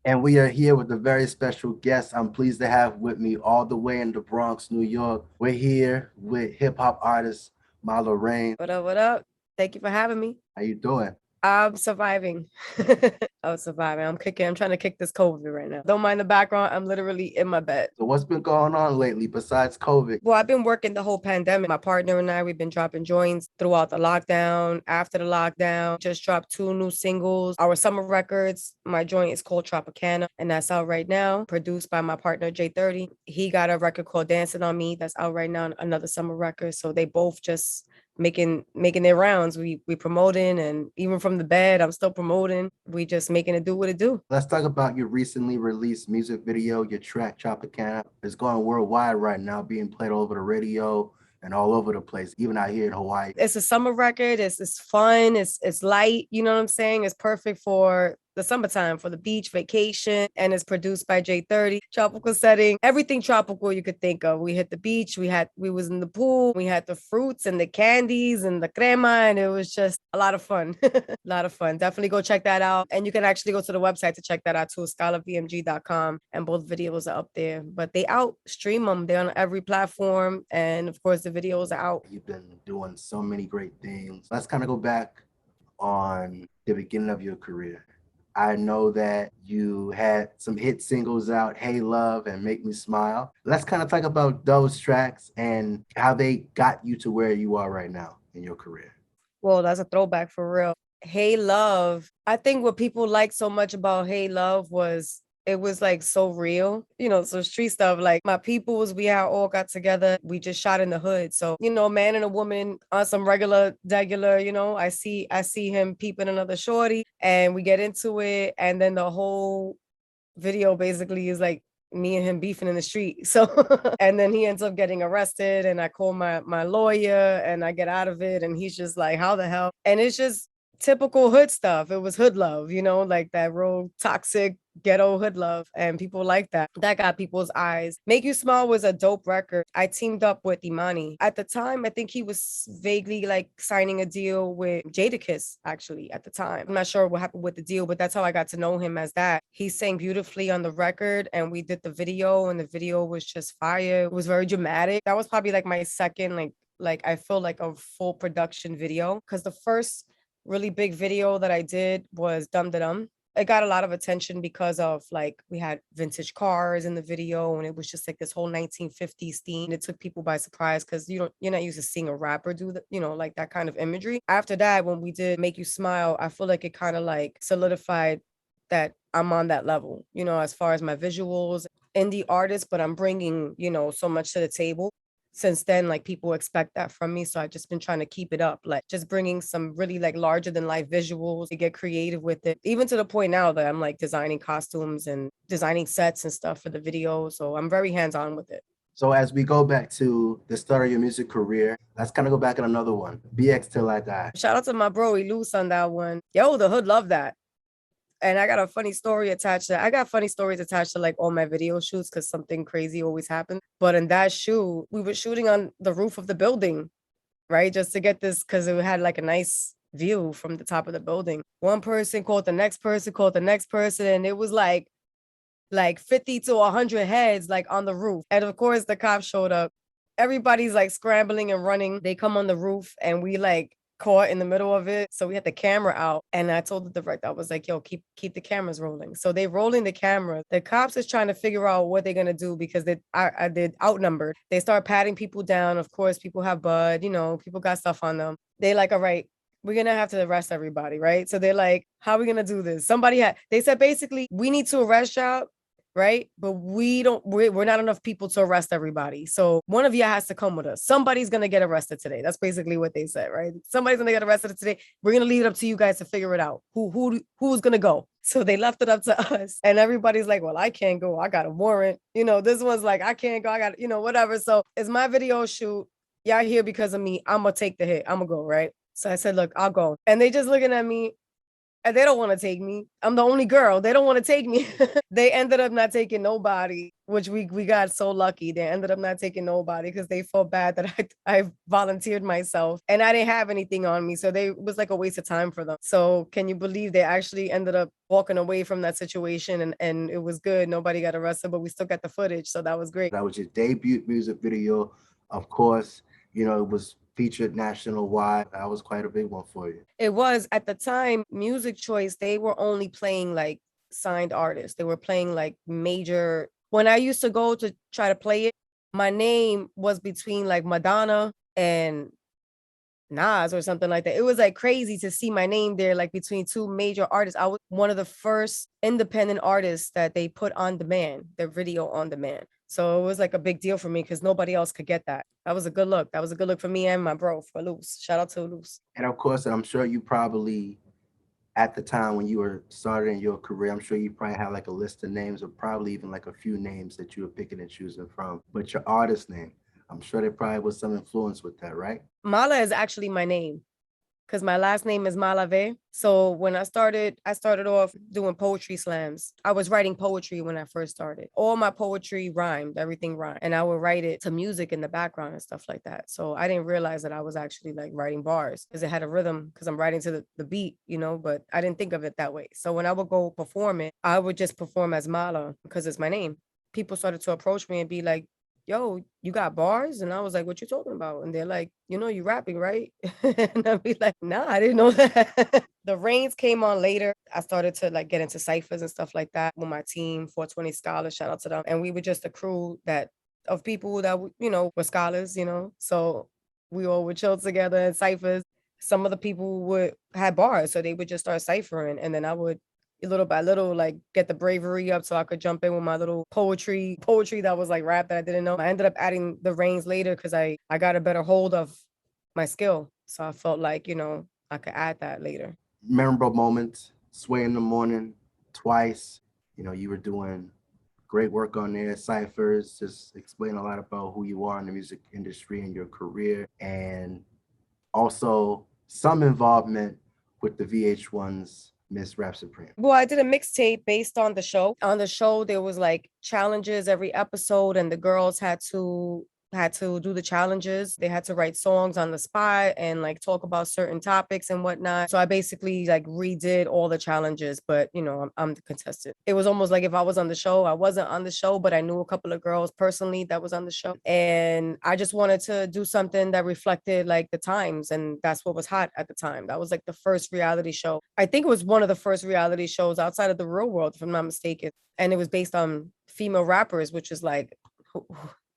And we are here with a very special guest I'm pleased to have with me all the way in the Bronx, New York. We're here with hip hop artist Milo Rain. What up? What up? Thank you for having me. How you doing? I'm surviving. I'm surviving. I'm kicking. I'm trying to kick this COVID right now. Don't mind the background. I'm literally in my bed. So what's been going on lately besides COVID? Well, I've been working the whole pandemic. My partner and I, we've been dropping joints throughout the lockdown, after the lockdown. Just dropped two new singles. Our summer records, my joint is called Tropicana, and that's out right now. Produced by my partner, J30. He got a record called Dancing on Me that's out right now, another summer record. So they both just making their rounds. We promoting, and even from the bed, I'm still promoting. We just making it do what it do. Let's talk about your recently released music video, your track Tropicana. It's going worldwide right now, being played all over the radio and all over the place, even out here in Hawaii. It's a summer record. It's fun. It's light. You know what I'm saying? It's perfect for the summertime, for the beach vacation, and it's produced by J30. Tropical setting, everything tropical you could think of. We hit the beach. We was in the pool. We had the fruits and the candies and the crema, and it was just a lot of fun. A lot of fun. Definitely go check that out. And you can actually go to the website to check that out too, scalavmg.com, and both videos are up there. But they out, stream them. They're on every platform, and of course the videos are out. You've been doing so many great things. Let's kind of go back on the beginning of your career. I know that you had some hit singles out, Hey Love and Make Me Smile. Let's kind of talk about those tracks and how they got you to where you are right now in your career. Well, that's a throwback for real. Hey Love. I think what people liked so much about Hey Love was it was like so real, so street stuff. Like my peoples, we had all got together. We just shot in the hood. So, a man and a woman on some regular, I see him peeping another shorty and we get into it. And then the whole video basically is like me and him beefing in the street. So, and then he ends up getting arrested and I call my lawyer and I get out of it. And he's just like, how the hell? And it's just typical hood stuff. It was hood love, like that real toxic ghetto hood love, and people like that. That got people's eyes. Make You Smile was a dope record. I teamed up with Imani. At the time, I think he was vaguely like signing a deal with Jadakiss, actually, at the time. I'm not sure what happened with the deal, but that's how I got to know him as that. He sang beautifully on the record, and we did the video, and the video was just fire. It was very dramatic. That was probably like my second, like I feel like a full production video, because the first really big video that I did was Dum Da Dum. It got a lot of attention because of like we had vintage cars in the video, and it was just like this whole 1950s theme. It took people by surprise because you're not used to seeing a rapper do that, like that kind of imagery. After that, when we did Make You Smile, I feel like it kind of like solidified that I'm on that level, as far as my visuals, indie artist, but I'm bringing, so much to the table. Since then, like people expect that from me. So I've just been trying to keep it up, like just bringing some really like larger than life visuals to get creative with it, even to the point now that I'm like designing costumes and designing sets and stuff for the video. So I'm very hands-on with it. So as we go back to the start of your music career, let's kind of go back on another one, BX Till I Die. Shout out to my bro, Eluse on that one. Yo, the hood love that. And I got a funny story attached to, I got funny stories attached to like all my video shoots because something crazy always happens. But in that shoot, we were shooting on the roof of the building, right? Just to get this, because it had like a nice view from the top of the building. One person called the next person, called the next person. And it was like 50 to 100 heads like on the roof. And of course, the cops showed up. Everybody's like scrambling and running. They come on the roof and we like caught in the middle of it. So we had the camera out, and I told the director, I was like, yo, keep the cameras rolling. So they rolling the camera. The cops is trying to figure out what they're going to do because they're outnumbered. They start patting people down. Of course, people have bud, people got stuff on them. They like, all right, we're going to have to arrest everybody, right? So they're like, how are we going to do this? They said, basically, we need to arrest y'all, right? But we're not enough people to arrest everybody. So one of you has to come with us. Somebody's going to get arrested today. That's basically what they said, right? Somebody's going to get arrested today. We're going to leave it up to you guys to figure it out. Who's going to go? So they left it up to us, and everybody's like, well, I can't go. I got a warrant. This one's like, I can't go. I got, whatever. So it's my video shoot. Y'all here because of me. I'm going to take the hit. I'm going to go, right? So I said, look, I'll go. And they just looking at me. And they don't want to take me. I'm the only girl. They don't want to take me. They ended up not taking nobody. which we got so lucky. They ended up not taking nobody because they felt bad that I volunteered myself and I didn't have anything on me. So it was like a waste of time for them. So can you believe they actually ended up walking away from that situation, and it was good. Nobody got arrested, but we still got the footage. So that was great. That was your debut music video. Of course, you know, it was featured national wide. That was quite a big one for you. It was at the time, Music Choice, they were only playing like signed artists. They were playing like major. When I used to go to try to play it, my name was between like Madonna and Nas or something like that. It was like crazy to see my name there, like between two major artists. I was one of the first independent artists that they put on demand, their video on demand. So it was like a big deal for me because nobody else could get that. That was a good look. That was a good look for me and my bro, for Luce. Shout out to Luce. And of course, I'm sure you probably, at the time when you were starting your career, I'm sure you probably had like a list of names or probably even like a few names that you were picking and choosing from. But your artist name, I'm sure there probably was some influence with that, right? Mala is actually my name because my last name is Malave. So when I started off doing poetry slams. I was writing poetry when I first started. All my poetry rhymed, everything rhymed. And I would write it to music in the background and stuff like that. So I didn't realize that I was actually like writing bars because it had a rhythm because I'm writing to the beat, you know, but I didn't think of it that way. So when I would go perform it, I would just perform as Mala because it's my name. People started to approach me and be like, yo, you got bars? And I was like, what you talking about? And they're like, you know, you rapping, right? And I'd be like, nah, I didn't know that. The Reignz came on later. I started to like get into ciphers and stuff like that with my team, 420 Scholars, shout out to them. And we were just a crew that of people that, you know, were scholars, you know? So we all would chill together in ciphers. Some of the people would had bars, so they would just start ciphering. And then I would little by little, like get the bravery up so I could jump in with my little poetry that was like rap that I didn't know. I ended up adding the Reignz later because I got a better hold of my skill. So I felt like, you know, I could add that later. Memorable moments, Sway in the Morning, Twice. You know, you were doing great work on there, ciphers, just explain a lot about who you are in the music industry and your career, and also some involvement with the VH1's Miss Rap Supreme. Well, I did a mixtape based on the show. On the show, there was like challenges every episode, and the girls had to do the challenges. They had to write songs on the spot and like talk about certain topics and whatnot. So I basically like redid all the challenges, but you know, I'm the contestant. It was almost like if I was on the show. I wasn't on the show, but I knew a couple of girls personally that was on the show. And I just wanted to do something that reflected like the times. And that's what was hot at the time. That was like the first reality show. I think it was one of the first reality shows outside of the real world, if I'm not mistaken. And it was based on female rappers, which is like,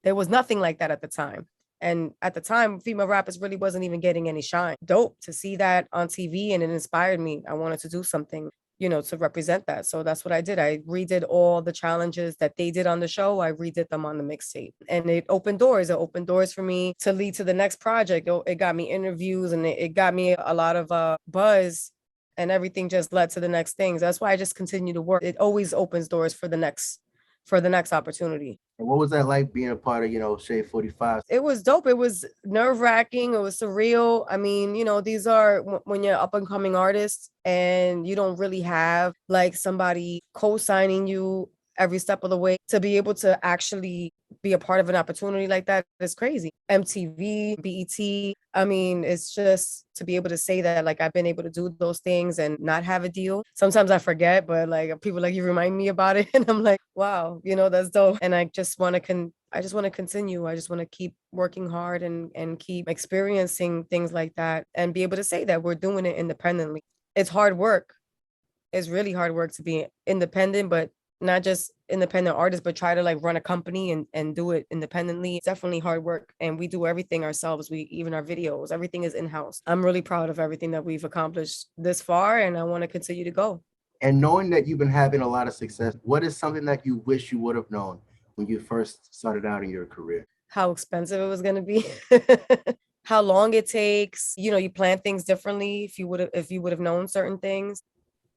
there was nothing like that at the time. And at the time, female rappers really wasn't even getting any shine. Dope to see that on TV, and it inspired me. I wanted to do something, you know, to represent that. So that's what I did. I redid all the challenges that they did on the show. I redid them on the mixtape, and it opened doors. It opened doors for me to lead to the next project. It got me interviews, and it got me a lot of buzz, and everything just led to the next things. That's why I just continue to work. It always opens doors for the next opportunity. And what was that like being a part of, you know, Shade 45? It was dope. It was nerve-wracking. It was surreal. I mean, you know, these are when you're up and coming artists and you don't really have like somebody co-signing you every step of the way, to be able to actually be a part of an opportunity like that is crazy. MTV, BET. I mean, it's just to be able to say that like I've been able to do those things and not have a deal. Sometimes I forget, but like people like you remind me about it, and I'm like, wow, you know, that's dope. And I just want to continue. I just want to keep working hard and keep experiencing things like that and be able to say that we're doing it independently. It's hard work. It's really hard work to be independent, but not just independent artists, but try to like run a company and do it independently. It's definitely hard work. And we do everything ourselves. Even our videos, everything is in-house. I'm really proud of everything that we've accomplished this far, and I want to continue to go. And knowing that you've been having a lot of success, what is something that you wish you would have known when you first started out in your career? How expensive it was going to be. How long it takes. You know, you plan things differently if you would have known certain things.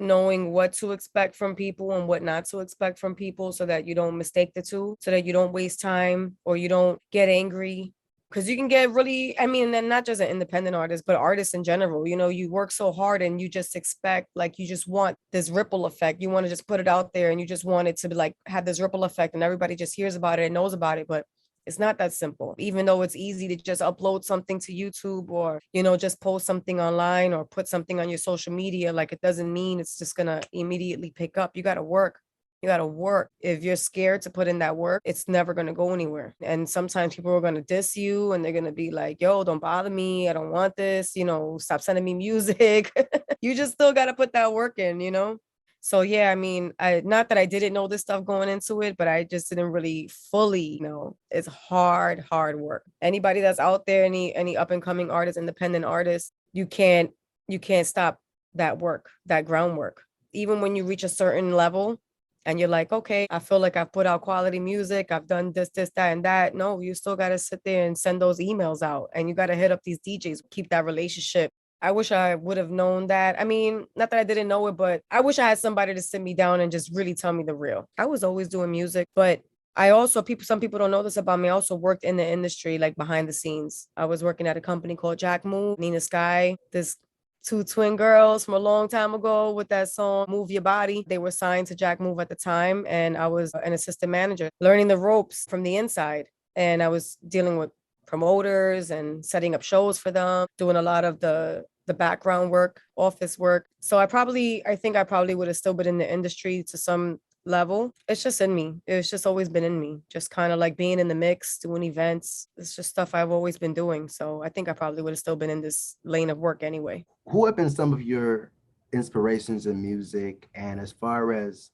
Knowing what to expect from people and what not to expect from people so that you don't mistake the two, so that you don't waste time or you don't get angry because you can get really, I mean, and not just an independent artist, but artists in general. You know, you work so hard and you just expect, like, you just want this ripple effect. You want to just put it out there and you just want it to be like have this ripple effect and everybody just hears about it and knows about it. But it's not that simple, even though it's easy to just upload something to YouTube or, you know, just post something online or put something on your social media. Like, it doesn't mean it's just going to immediately pick up. You got to work. You got to work. If you're scared to put in that work, it's never going to go anywhere. And sometimes people are going to diss you and they're going to be like, yo, don't bother me. I don't want this. You know, stop sending me music. You just still got to put that work in, you know? So yeah, I mean, not that I didn't know this stuff going into it, but I just didn't really fully know. It's hard work. Anybody that's out there, any up and coming artists, independent artists, you can't stop that work, that groundwork. Even when you reach a certain level and you're like, okay, I feel like I've put out quality music, I've done this, that, and that. No, you still got to sit there and send those emails out, and you got to hit up these DJs, keep that relationship. I wish I would have known that. I mean, not that I didn't know it, but I wish I had somebody to sit me down and just really tell me the real. I was always doing music, but I also, some people don't know this about me. I also worked in the industry, like behind the scenes. I was working at a company called Jack Move, Nina Sky, this two twin girls from a long time ago with that song, Move Your Body. They were signed to Jack Move at the time. And I was an assistant manager, learning the ropes from the inside. And I was dealing with promoters and setting up shows for them, doing a lot of the background work, office work. So I think I probably would have still been in the industry to some level. It's just in me. It's just always been in me. Just kind of like being in the mix, doing events. It's just stuff I've always been doing. So I think I probably would have still been in this lane of work anyway. Who have been some of your inspirations in music? And as far as,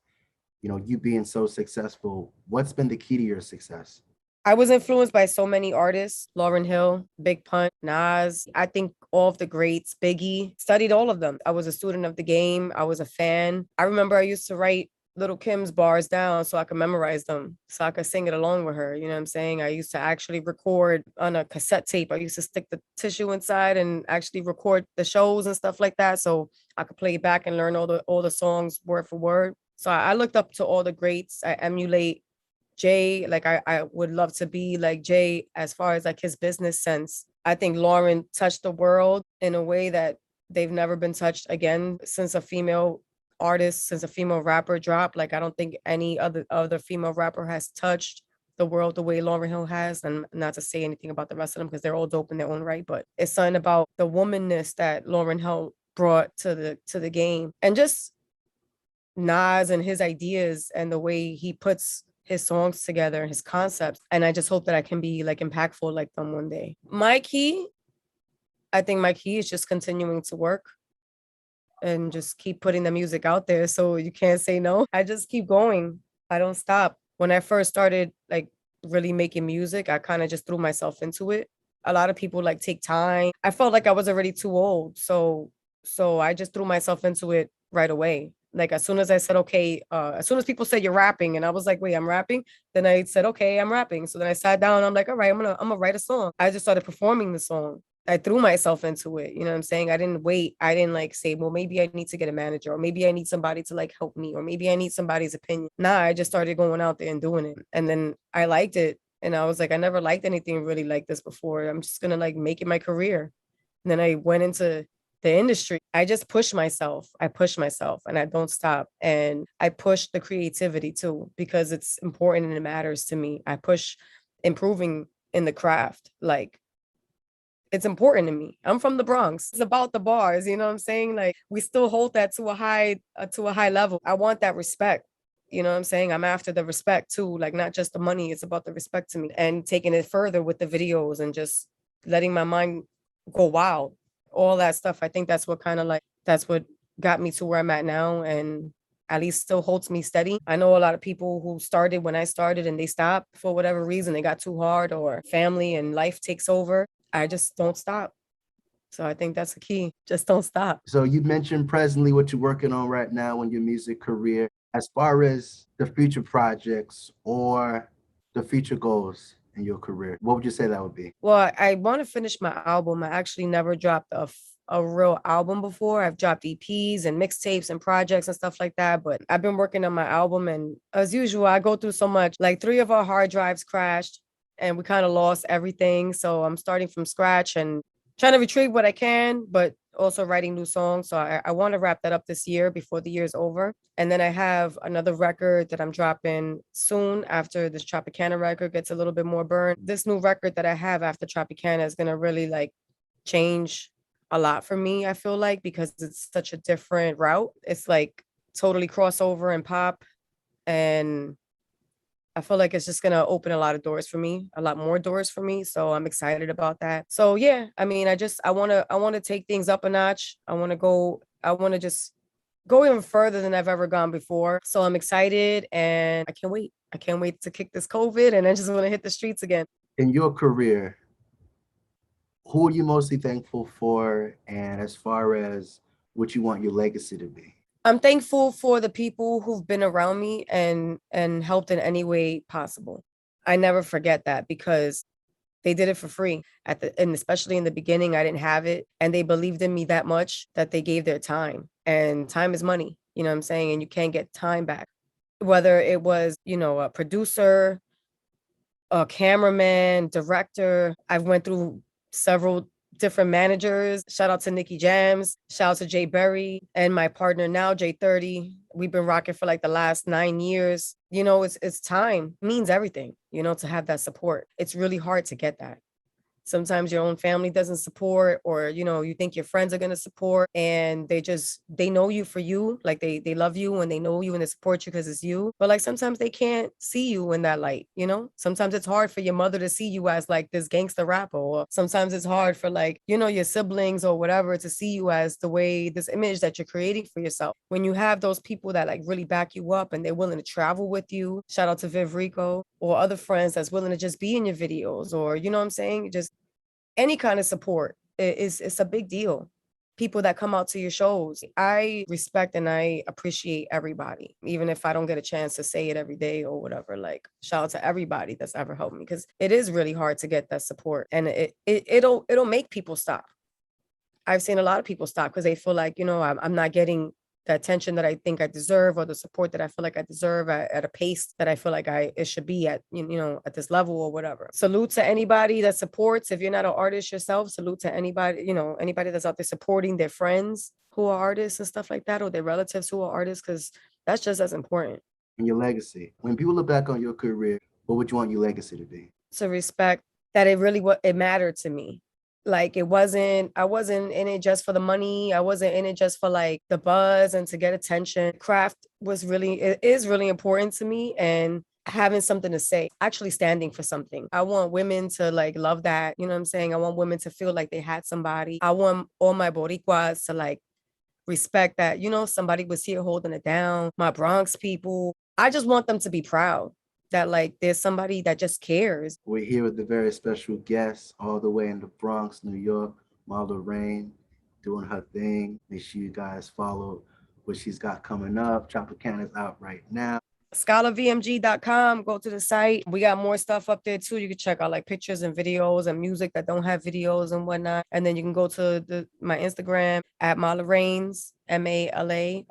you know, you being so successful, what's been the key to your success? I was influenced by so many artists, Lauryn Hill, Big Pun, Nas. I think all of the greats, Biggie, studied all of them. I was a student of the game. I was a fan. I remember I used to write Little Kim's bars down so I could memorize them, so I could sing it along with her. You know what I'm saying? I used to actually record on a cassette tape. I used to stick the tissue inside and actually record the shows and stuff like that, so I could play it back and learn all the songs word for word. So I looked up to all the greats. I emulate Jay. Like I would love to be like Jay as far as like his business sense. I think Lauryn touched the world in a way that they've never been touched again since a female artist, since a female rapper dropped. Like I don't think any other female rapper has touched the world the way Lauryn Hill has. And not to say anything about the rest of them because they're all dope in their own right, but it's something about the womanness that Lauryn Hill brought to the game, and just Nas and his ideas and the way he puts his songs together, his concepts. And I just hope that I can be like impactful like them one day. I think my key is just continuing to work and just keep putting the music out there so you can't say no. I just keep going. I don't stop. When I first started like really making music, I kind of just threw myself into it. A lot of people like take time. I felt like I was already too old. So I just threw myself into it right away. Like as soon as I said, okay, as soon as people said you're rapping, and I was like, wait, I'm rapping. Then I said, okay, I'm rapping. So then I sat down. I'm like, all right, I'm gonna write a song. I just started performing the song. I threw myself into it. You know what I'm saying? I didn't wait. I didn't like say, well, maybe I need to get a manager, or maybe I need somebody to like help me, or maybe I need somebody's opinion. Nah, I just started going out there and doing it. And then I liked it. And I was like, I never liked anything really like this before. I'm just gonna like make it my career. And then I went into the industry. I just push myself. I push myself and I don't stop. And I push the creativity too, because it's important and it matters to me. I push improving in the craft. Like it's important to me. I'm from the Bronx. It's about the bars, you know what I'm saying? Like we still hold that to a high level. I want that respect. You know what I'm saying? I'm after the respect too, like not just the money. It's about the respect to me, and taking it further with the videos and just letting my mind go wild. All that stuff. I think that's what that's what got me to where I'm at now, and at least still holds me steady. I know a lot of people who started when I started and they stopped for whatever reason. They got too hard or family and life takes over. I just don't stop. So I think that's the key. Just don't stop. So you mentioned presently what you're working on right now in your music career. As far as the future projects or the future goals in your career, what would you say that would be? Well, I want to finish my album. I actually never dropped a real album before. I've dropped EPs and mixtapes and projects and stuff like that, but I've been working on my album, and as usual, I go through so much. Like 3 of our hard drives crashed and we kind of lost everything. So I'm starting from scratch and trying to retrieve what I can, but also writing new songs. So I want to wrap that up this year before the year is over. And then I have another record that I'm dropping soon after this Tropicana record gets a little bit more burned. This new record that I have after Tropicana is going to really like change a lot for me, I feel like, because it's such a different route. It's like totally crossover and pop. And I feel like it's just gonna open a lot of doors for me, a lot more doors for me. So I'm excited about that. So yeah, I mean, I wanna take things up a notch. I wanna just go even further than I've ever gone before. So I'm excited and I can't wait. I can't wait to kick this COVID and I just want to hit the streets again. In your career, who are you mostly thankful for? And as far as what you want your legacy to be? I'm thankful for the people who've been around me and helped in any way possible. I never forget that because they did it for free and especially in the beginning, I didn't have it. And they believed in me that much that they gave their time. And time is money, you know what I'm saying? And you can't get time back. Whether it was, a producer, a cameraman, director. I've went through several different managers. Shout out to Nikki Jams, shout out to Jay Berry and my partner now, J30. We've been rocking for like the last 9 years. It's time. It means everything, to have that support. It's really hard to get that. Sometimes your own family doesn't support, or you think your friends are going to support, and they know you for you, like they love you and they know you and they support you because it's you. But like sometimes they can't see you in that light. Sometimes it's hard for your mother to see you as like this gangster rapper, or sometimes it's hard for like your siblings or whatever to see you as the way, this image that you're creating for yourself. When you have those people that like really back you up and they're willing to travel with you, shout out to Viv Rico or other friends that's willing to just be in your videos, or what I'm saying, just any kind of support it's a big deal. People that come out to your shows, I respect and I appreciate everybody, even if I don't get a chance to say it every day or whatever. Like, shout out to everybody that's ever helped me, because it is really hard to get that support, and it'll make people stop. I've seen a lot of people stop because they feel like I'm not getting the attention that I think I deserve, or the support that I feel like I deserve at a pace that I feel like it should be at, at this level or whatever. Salute to anybody that supports. If you're not an artist yourself, salute to anybody, anybody that's out there supporting their friends who are artists and stuff like that, or their relatives who are artists, because that's just as important. And your legacy. When people look back on your career, what would you want your legacy to be? To respect that it mattered to me. Like I wasn't in it just for the money. I wasn't in it just for like the buzz and to get attention. Craft it is really important to me, and having something to say, actually standing for something. I want women to like love that. You know what I'm saying? I want women to feel like they had somebody. I want all my Boricuas to like respect that, somebody was here holding it down. My Bronx people, I just want them to be proud that like there's somebody that just cares. We're here with the very special guest all the way in the Bronx, New York, Marla Rain, doing her thing. Make sure you guys follow what she's got coming up. Tropicana is out right now. ScholarVMG.com, go to the site. We got more stuff up there too. You can check out like pictures and videos and music that don't have videos and whatnot. And then you can go to my Instagram at Marla Reignz, MALAREIGNZ.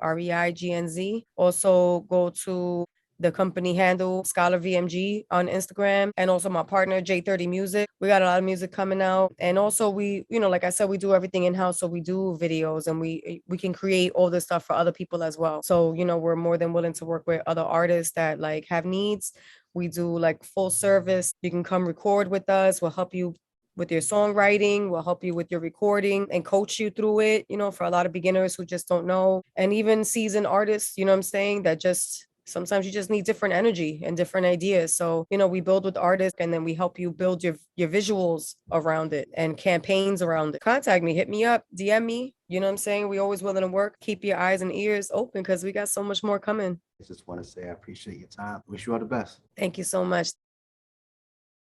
Also go to the company handle Scholar VMG on Instagram, and also my partner J30 Music. We got a lot of music coming out, and also we, like I said, we do everything in house. So we do videos, and we can create all this stuff for other people as well. So we're more than willing to work with other artists that like have needs. We do like full service. You can come record with us. We'll help you with your songwriting. We'll help you with your recording and coach you through it. For a lot of beginners who just don't know, and even seasoned artists. What I'm saying, that just sometimes you just need different energy and different ideas. So, we build with artists, and then we help you build your visuals around it and campaigns around it. Contact me, hit me up, DM me. What I'm saying? We always willing to work. Keep your eyes and ears open because we got so much more coming. I just want to say I appreciate your time. Wish you all the best. Thank you so much.